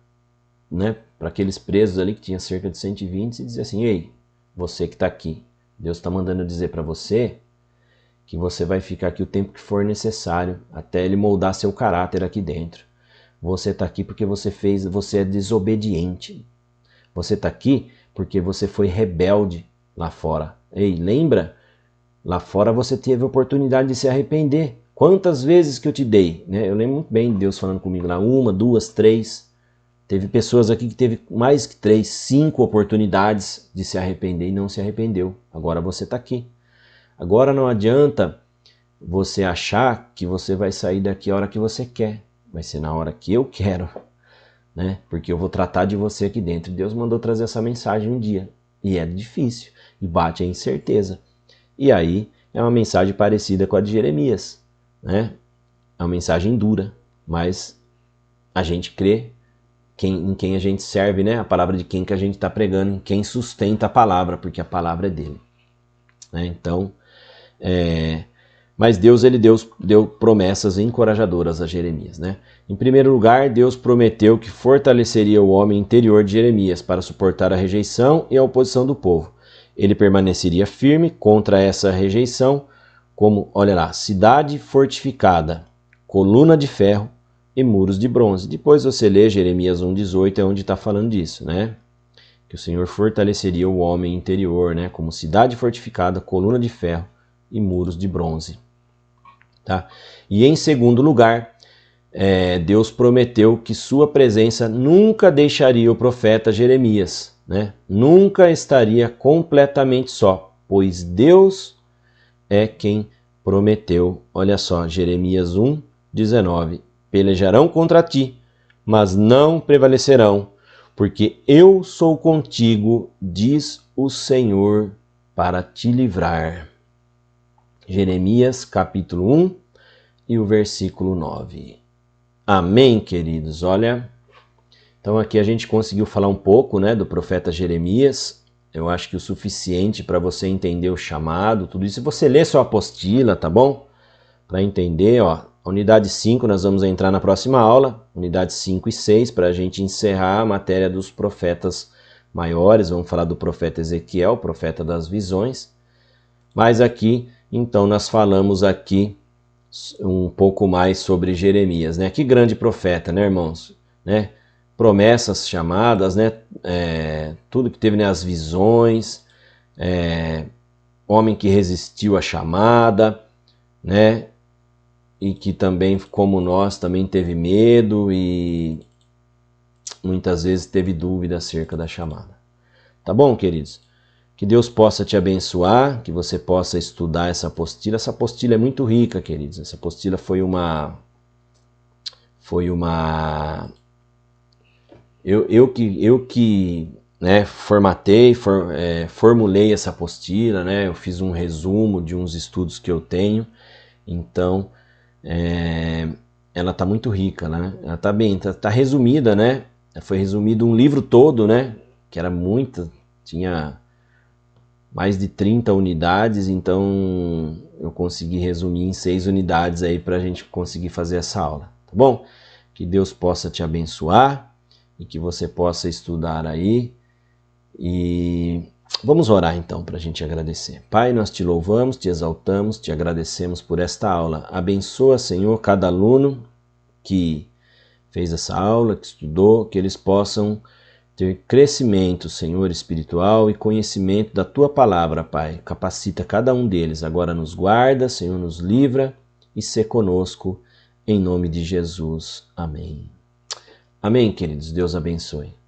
né, para aqueles presos ali que tinha cerca de 120 e dizer assim, ei, você que está aqui, Deus está mandando dizer para você que você vai ficar aqui o tempo que for necessário até Ele moldar seu caráter aqui dentro. Você está aqui porque você é desobediente. Você está aqui porque você foi rebelde lá fora. Ei, lembra? Lá fora você teve a oportunidade de se arrepender. Quantas vezes que eu te dei? Né? Eu lembro muito bem de Deus falando comigo lá, 1, 2, 3. Teve pessoas aqui que teve mais que 3, 5 oportunidades de se arrepender e não se arrependeu. Agora você está aqui. Agora não adianta você achar que você vai sair daqui a hora que você quer. Vai ser na hora que eu quero, né? Porque eu vou tratar de você aqui dentro. Deus mandou trazer essa mensagem um dia. E é difícil. E bate a incerteza. E aí é uma mensagem parecida com a de Jeremias, né? É uma mensagem dura, mas a gente crê em quem a gente serve, né? A palavra de quem que a gente está pregando, em quem sustenta a palavra, porque a palavra é dele, né? Então, mas Deus ele deu promessas encorajadoras a Jeremias, né? Em primeiro lugar, Deus prometeu que fortaleceria o homem interior de Jeremias para suportar a rejeição e a oposição do povo. Ele permaneceria firme contra essa rejeição, como, olha lá, cidade fortificada, coluna de ferro e muros de bronze. Depois você lê Jeremias 1,18, é onde está falando disso, né? Que o Senhor fortaleceria o homem interior, né? Como cidade fortificada, coluna de ferro e muros de bronze. Tá? E em segundo lugar, Deus prometeu que sua presença nunca deixaria o profeta Jeremias, né? Nunca estaria completamente só, pois Deus é quem prometeu. Olha só, Jeremias 1:19. Pelejarão contra ti, mas não prevalecerão, porque eu sou contigo, diz o Senhor, para te livrar. Jeremias capítulo 1 e o versículo 9. Amém, queridos? Olha, então aqui a gente conseguiu falar um pouco, né, do profeta Jeremias. Eu acho que o suficiente para você entender o chamado, tudo isso. Se você ler sua apostila, tá bom? Para entender, ó, a unidade 5 nós vamos entrar na próxima aula, unidade 5 e 6, para a gente encerrar a matéria dos profetas maiores. Vamos falar do profeta Ezequiel, profeta das visões. Mas aqui, então, nós falamos aqui um pouco mais sobre Jeremias, né? Que grande profeta, né, irmãos? Né? Promessas chamadas, né? Tudo que teve, né? As visões, homem que resistiu à chamada, né? E que também, como nós, também teve medo e muitas vezes teve dúvida acerca da chamada. Tá bom, queridos? Que Deus possa te abençoar, que você possa estudar essa apostila. Essa apostila é muito rica, queridos. Essa apostila foi uma... Eu que né, formulei essa apostila, né? Eu fiz um resumo de uns estudos que eu tenho. Então, ela está muito rica, né? Ela está bem, tá resumida, né? Foi resumido um livro todo, né? Que era muita, tinha mais de 30 unidades, então eu consegui resumir em 6 unidades aí para a gente conseguir fazer essa aula, tá bom? Que Deus possa te abençoar e que você possa estudar aí. E vamos orar então para a gente agradecer. Pai, nós te louvamos, te exaltamos, te agradecemos por esta aula. Abençoa, Senhor, cada aluno que fez essa aula, que estudou, que eles possam ter crescimento, Senhor, espiritual e conhecimento da Tua palavra, Pai. Capacita cada um deles. Agora nos guarda, Senhor, nos livra e sê conosco. Em nome de Jesus. Amém. Amém, queridos. Deus abençoe.